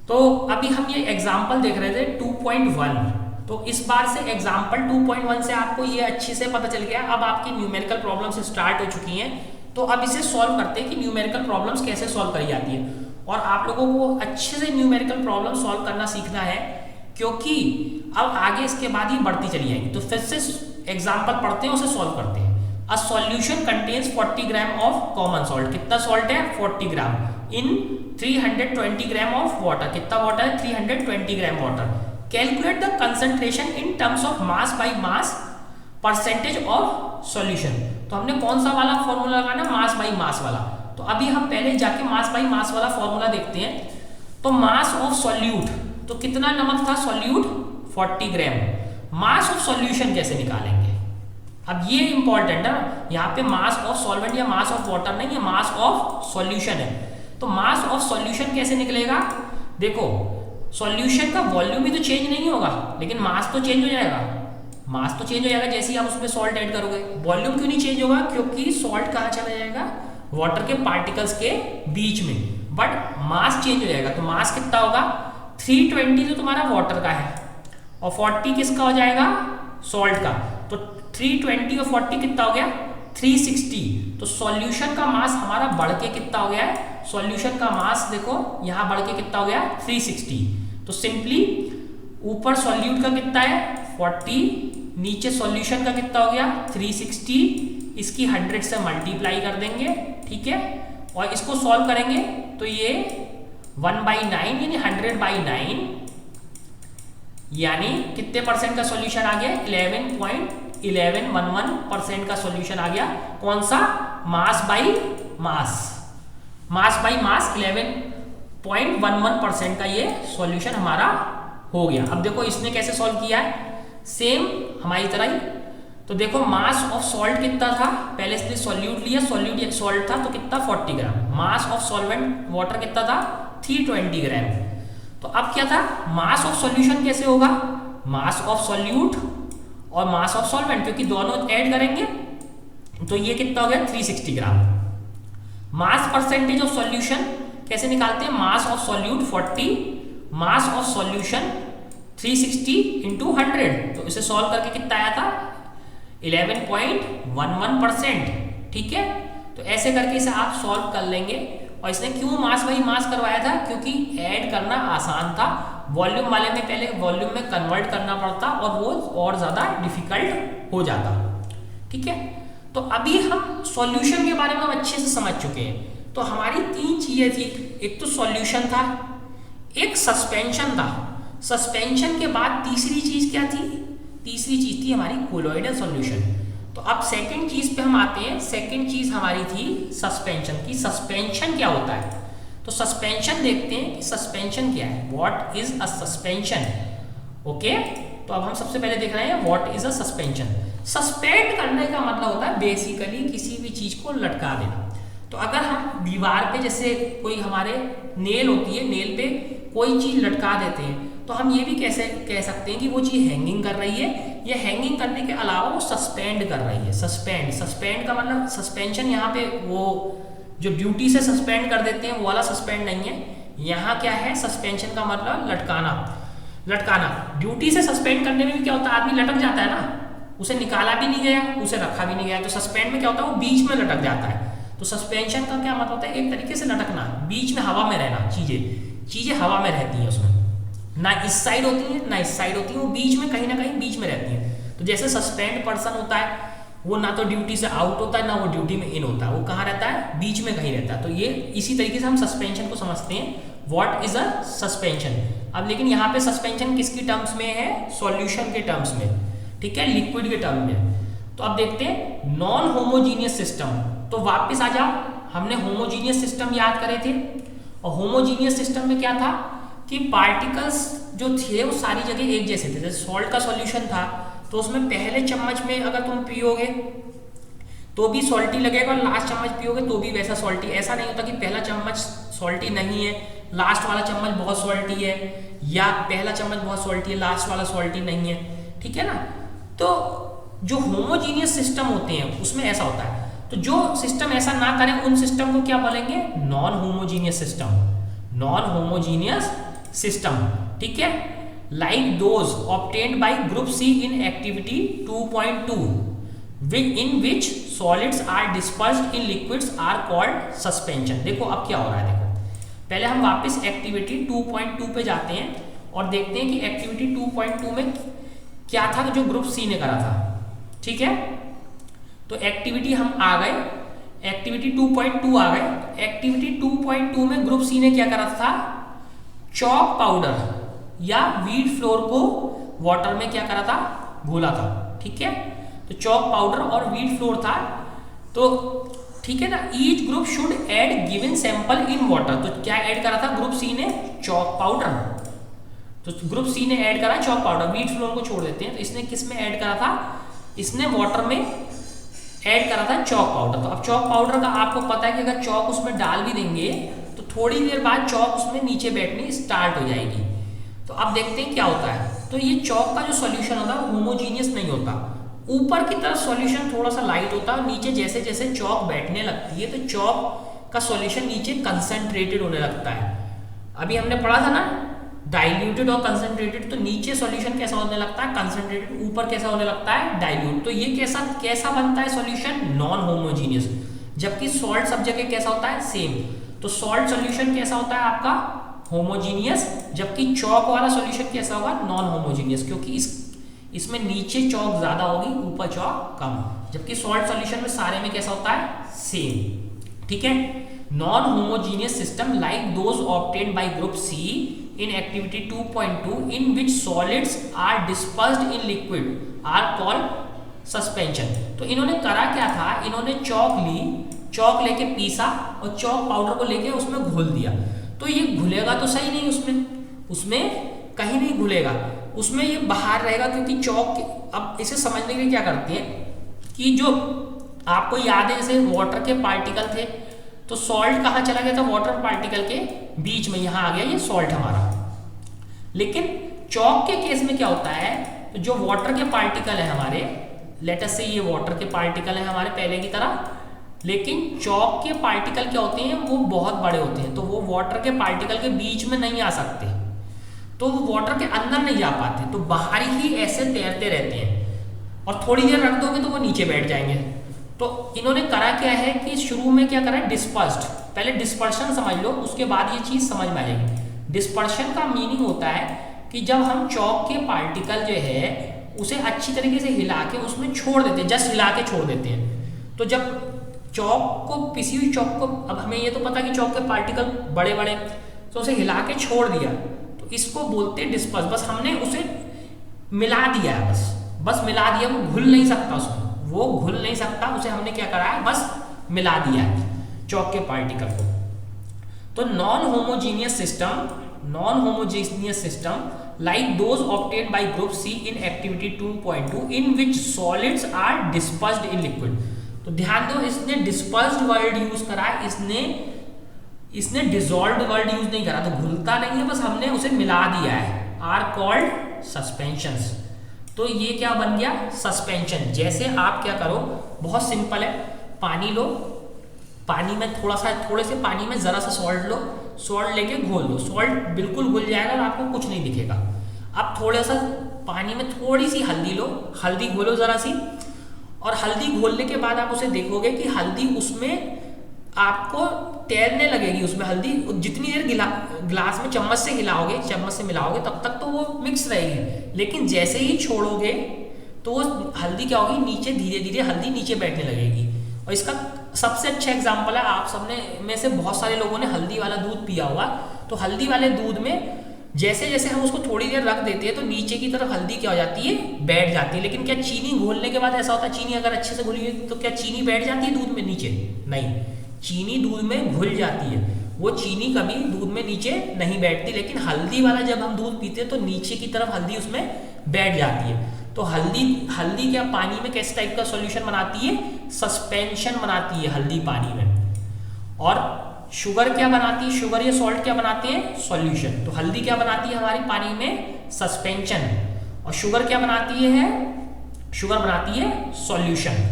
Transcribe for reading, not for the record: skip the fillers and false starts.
तो अभी हम ये एग्जाम्पल देख रहे थे 2.1। तो इस बार से एग्जाम्पल 2.1 से आपको ये अच्छे से पता चल गया। अब आपकी न्यूमेरिकल प्रॉब्लम्स स्टार्ट हो चुकी हैं। तो अब इसे सॉल्व करते हैं कि न्यूमेरिकल प्रॉब्लम्स कैसे सॉल्व करी जाती है। और आप लोगों को अच्छे से न्यूमेरिकल प्रॉब्लम सॉल्व करना सीखना है, क्योंकि अब आगे इसके बाद ही बढ़ती चली जाएगी। तो फिर से एग्जाम्पल पढ़ते हैं, उसे सॉल्व करते हैं। A solution contains 40 gram of common salt. कितना सॉल्ट है? 40 ग्राम इन 320 ग्राम ऑफ वाटर। कितना वाटर है? 320 gram water. Calculate the concentration in terms of mass by mass percentage of solution. तो हमने कौन सा वाला फॉर्मूला लगाना? मास बाई मास वाला। तो अभी हम पहले जाके मास बाई मास वाला फॉर्मूला देखते हैं। तो मास ऑफ सॉल्यूट, तो कितना नमक था? Solute 40 gram. Mass of solution कैसे निकालेंगे? अब ये इंपॉर्टेंट है, यहाँ पे मास ऑफ सॉल्वेंट या मास ऑफ वाटर नहीं है, मास ऑफ सॉल्यूशन है। तो मास ऑफ सॉल्यूशन कैसे निकलेगा? देखो, सॉल्यूशन का वॉल्यूम भी तो चेंज नहीं होगा, लेकिन मास तो चेंज हो जाएगा। मास तो चेंज हो जाएगा जैसे ही आप उसमें सॉल्ट ऐड करोगे। वॉल्यूम क्यों नहीं चेंज होगा? क्योंकि सॉल्ट कहाँ चला जाएगा? वाटर के पार्टिकल्स के बीच में। बट मास चेंज हो जाएगा। तो मास कितना होगा? 320 तो तुम्हारा वाटर का है, और 40 किसका हो जाएगा? सॉल्ट का। तो 320 और 40 कितना हो गया? 360। तो सॉल्यूशन का मास हमारा बढ़ के कितना हो गया है? सॉल्यूशन का मास देखो यहां बढ़ के कितना हो गया? 360। तो सिंपली ऊपर सॉल्यूट का कितना है? 40, नीचे सॉल्यूशन का कितना हो गया? 360। इसकी 100 से मल्टीप्लाई कर देंगे, ठीक है। और इसको सॉल्व करेंगे तो ये 1/9 यानी 100/9 यानी कितने परसेंट का सॉल्यूशन आ गया? 11.1111% का सॉल्यूशन आ गया। कौन सा? Mass by mass. Mass by mass 11.11% का ये सॉल्यूशन हमारा हो गया। अब देखो इसने कैसे सॉल्व किया है, सेम हमारी तरह ही। तो देखो मास ऑफ सॉल्ट कितना था? पहले इसने सॉल्यूट लिया, सॉल्यूट सॉल्ट था तो कितना? 40 ग्राम। मास ऑफ सॉल्वेंट वाटर कितना था? 320 ग्राम। तो अब क्या था? मास ऑफ सॉल्यूशन कैसे होगा? मास ऑफ सॉल्यूट और मास ऑफ सॉल्वेंट, क्योंकि दोनों ऐड करेंगे तो ये कितना हो गया? 360 ग्राम। मास परसेंटेज ऑफ सॉल्यूशन कैसे निकालते हैं? Mass of solute 40, mass of solution 360 into 100। तो इसे सॉल्व करके कितना आया था? 11.11%, ठीक है। तो ऐसे करके इसे आप सॉल्व कर लेंगे। और इसने क्यों मास बाई मास करवाया था? क्योंकि ऐड करना आसान था। वॉल्यूम वाले में पहले वॉल्यूम में कन्वर्ट करना पड़ता और वो और ज़्यादा डिफिकल्ट हो जाता, ठीक है। तो अभी हम सॉल्यूशन के बारे में अच्छे से समझ चुके हैं। तो हमारी 3 चीज़ें थी, एक तो सॉल्यूशन था, एक सस्पेंशन था। सस्पेंशन के बाद तीसरी चीज़ क्या थी? तीसरी चीज़ थी हमारी कोलॉइडल सॉल्यूशन। तो अब सेकंड चीज़ पे हम आते हैं। सेकंड चीज़ हमारी थी सस्पेंशन की। सस्पेंशन क्या होता है? तो सस्पेंशन देखते हैं कि सस्पेंशन क्या है। What is a suspension? Okay, तो अब हम सबसे पहले देख रहे हैं what is a suspension. Suspend करने का मतलब होता है बेसिकली किसी भी चीज़ को लटका देना। तो अगर हम दीवार पे जैसे कोई हमारे नेल होती है, नेल पे कोई चीज़ लटका देते हैं, तो हम ये भी कैसे कह सकते हैं कि वो चीज़ हैंगिंग कर रही है, या हैंगिंग करने के अलावा वो सस्पेंड कर रही है। सस्पेंड का मतलब सस्पेंशन यहाँ पे वो जो ड्यूटी से सस्पेंड कर देते हैं वो वाला सस्पेंड नहीं है। यहाँ क्या है? सस्पेंशन का मतलब लटकाना। ड्यूटी से सस्पेंड करने में भी क्या होता है? आदमी लटक जाता है ना, उसे निकाला भी नहीं गया, उसे रखा भी नहीं गया। तो सस्पेंड में क्या होता है? वो बीच में लटक जाता है। तो सस्पेंशन का क्या मतलब होता है? एक तरीके से लटकना, बीच में हवा में रहना। चीजें हवा में रहती हैं, उसमें ना इस साइड होती है ना इस साइड होती है, वो बीच में कहीं ना कहीं बीच में रहती है। तो जैसे सस्पेंड पर्सन होता है, वो ना तो ड्यूटी से आउट होता है ना वो ड्यूटी में इन होता है, वो कहाँ रहता है? बीच में कहीं रहता है। तो ये इसी तरीके से हम सस्पेंशन को समझते हैं। What is a suspension. अब लेकिन यहाँ पे सस्पेंशन किसकी टर्म्स में है? सॉल्यूशन के टर्म्स में, ठीक है, लिक्विड के टर्म में। तो अब देखते हैं नॉन होमोजीनियस सिस्टम। तो वापस आ जाओ, हमने होमोजीनियस सिस्टम याद करे थे। और होमोजीनियस सिस्टम में क्या था कि पार्टिकल्स जो थे वो सारी जगह एक जैसे थे। जैसे सॉल्ट का सॉल्यूशन था तो उसमें पहले चम्मच में अगर तुम पियोगे तो भी सॉल्टी लगेगा, और लास्ट चम्मच पियोगे तो भी वैसा सॉल्टी। ऐसा नहीं होता कि पहला चम्मच सॉल्टी नहीं है, लास्ट वाला चम्मच बहुत सॉल्टी है, या पहला चम्मच बहुत सॉल्टी है, लास्ट वाला सॉल्टी नहीं है, ठीक है ना। तो जो होमोजीनियस सिस्टम होते हैं उसमें ऐसा होता है। तो जो सिस्टम ऐसा ना करें उन सिस्टम को क्या बोलेंगे? Non homogeneous system. Non homogeneous system, ठीक है, like those obtained by group C in activity 2.2 in which solids are dispersed in liquids are called suspension। देखो अब क्या हो रहा है, देखो पहले हम वापस एक्टिविटी 2.2 पे जाते हैं और देखते हैं कि एक्टिविटी 2.2 में क्या था जो ग्रुप सी ने करा था, ठीक है। तो एक्टिविटी हम आ गए, एक्टिविटी 2.2 आ गए। एक्टिविटी 2.2 में ग्रुप सी ने क्या करा था, चॉक पाउडर या वीट फ्लोर को वाटर में क्या करा था, घोला था, ठीक है। तो चॉक पाउडर और वीट फ्लोर था, तो ठीक है ना। Each group should add given sample in water. तो क्या ऐड करा था ग्रुप सी ने, चॉक पाउडर। तो ग्रुप सी ने ऐड करा चॉक पाउडर, वीट फ्लोर को छोड़ देते हैं। तो इसने किस में ऐड करा था, इसने वाटर में ऐड करा था चॉक पाउडर। तो अब चॉक पाउडर का आपको पता है कि अगर चॉक उसमें डाल भी देंगे तो थोड़ी देर बाद चॉक उसमें नीचे बैठनी स्टार्ट हो जाएगी। तो अब देखते हैं क्या होता है। तो ये चॉक का जो सॉल्यूशन होता है होमोजीनियस नहीं होता, ऊपर की तरफ सॉल्यूशन थोड़ा सा लाइट होता है और नीचे जैसे जैसे चॉक बैठने लगती है तो चॉक का सॉल्यूशन नीचे कंसंट्रेटेड होने लगता है। अभी हमने पढ़ा था ना डाइल्यूटेड और कंसंट्रेटेड, तो नीचे सॉल्यूशन कैसा होने लगता है, कंसंट्रेटेड, ऊपर कैसा होने लगता है, डाइल्यूट। तो ये कैसा बनता है सॉल्यूशन, नॉन होमोजीनियस। जबकि सॉल्ट सब जगह कैसा होता है, सेम। तो सॉल्ट सॉल्यूशन कैसा होता है आपका, होमोजीनियस, जबकि चॉक वाला सॉल्यूशन कैसा होगा, नॉन होमोजीनियस, क्योंकि इसमें नीचे चॉक ज्यादा होगी, ऊपर चॉक कम। जबकि सॉल्ट सॉल्यूशन में सारे में कैसा होता है, सेम, ठीक है। Non homogeneous system like those obtained by group C in activity 2.2 in which solids are dispersed in liquid are called suspension। तो इन्होंने करा क्या था, इन्होंने चॉक ली, चॉक लेके पीसा और चॉक पाउडर को लेके उसमें घोल दिया। तो ये घुलेगा तो सही नहीं, उसमें कहीं नहीं घुलेगा, उसमें ये बाहर रहेगा, क्योंकि चॉक। अब इसे समझने के लिए क्या करते हैं कि जो आपको याद है जैसे वाटर के पार्टिकल थे, तो सॉल्ट कहाँ चला गया था, वाटर पार्टिकल के बीच में, यहाँ आ गया ये सॉल्ट हमारा। लेकिन चॉक के केस में क्या होता है, तो जो वाटर के पार्टिकल है हमारे, लेट अस से ये वाटर के पार्टिकल है हमारे पहले की तरह, लेकिन चॉक के पार्टिकल क्या होते हैं, वो बहुत बड़े होते हैं, तो वो वाटर के पार्टिकल के बीच में नहीं आ सकते, तो वो वाटर के अंदर नहीं जा पाते, तो बाहर ही ऐसे तैरते रहते हैं और थोड़ी देर रख दोगे तो वो नीचे बैठ जाएंगे। तो इन्होंने करा क्या है कि शुरू में क्या करा है, डिस्पर्स्ड। पहले डिस्पर्शन समझ लो, उसके बाद ये चीज समझ में आ जाएगी। डिस्पर्शन का मीनिंग होता है कि जब हम चॉक के पार्टिकल जो है उसे अच्छी तरीके से हिला के उसमें छोड़ देते हैं, जस्ट हिला के छोड़ देते हैं। तो जब चॉक को, पिसी हुई चॉक को, अब हमें ये तो पता कि चॉक के पार्टिकल बड़े बड़े, तो उसे हिला के छोड़ दिया, तो इसको बोलते हैं डिस्पर्स। बस हमने उसे मिला दिया है, बस मिला दिया, वो घुल नहीं सकता, उसमें वो घुल नहीं सकता, उसे हमने क्या करा है, बस मिला दिया है चॉक के पार्टिकल को। तो non homogeneous system like those obtained by group C in activity 2.2 in which solids are dispersed in liquid. तो ध्यान दो, इसने डिस्पर्स्ड वर्ड यूज करा है, इसने डिसॉल्व्ड वर्ड यूज नहीं करा, तो घुलता नहीं है, बस हमने उसे मिला दिया है। Are called suspensions. तो ये क्या बन गया, सस्पेंशन। जैसे आप क्या करो, बहुत सिंपल है, पानी लो, पानी में थोड़े से पानी में जरा सा सॉल्ट लो, सॉल्ट लेके घोल दो, सॉल्ट बिल्कुल घुल जाएगा और आपको कुछ नहीं दिखेगा। अब थोड़ा सा पानी में थोड़ी सी हल्दी लो, हल्दी घोलो जरा सी, और हल्दी घोलने के बाद आप उसे देखोगे कि हल्दी उसमें आपको तैरने लगेगी, उसमें हल्दी जितनी देर गिलास में चम्मच से मिलाओगे तब तक तो वो मिक्स रहेगी, लेकिन जैसे ही छोड़ोगे तो वो हल्दी क्या होगी, नीचे धीरे धीरे हल्दी नीचे बैठने लगेगी। और इसका सबसे अच्छा एग्जाम्पल है, आप सबने में से बहुत सारे लोगों ने हल्दी वाला दूध पिया होगा। तो हल्दी वाले दूध में जैसे जैसे हम उसको थोड़ी देर रख देते हैं तो नीचे की तरफ हल्दी क्या हो जाती है, बैठ जाती है। लेकिन क्या चीनी घोलने के बाद ऐसा होता है, चीनी अगर अच्छे से घुली तो क्या चीनी बैठ जाती है दूध में नीचे? नहीं, चीनी दूध में घुल जाती है, वो चीनी कभी दूध में नीचे नहीं बैठती। लेकिन हल्दी वाला जब हम दूध पीते हैं तो नीचे की तरफ हल्दी उसमें बैठ जाती है। तो हल्दी क्या पानी में किस टाइप का सॉल्यूशन बनाती है, सस्पेंशन बनाती है हल्दी पानी में। और शुगर क्या बनाती है, शुगर या सॉल्ट क्या बनाते हैं, सॉल्यूशन। तो हल्दी क्या बनाती है हमारी पानी में, सस्पेंशन, और शुगर क्या बनाती है, शुगर बनाती है सॉल्यूशन।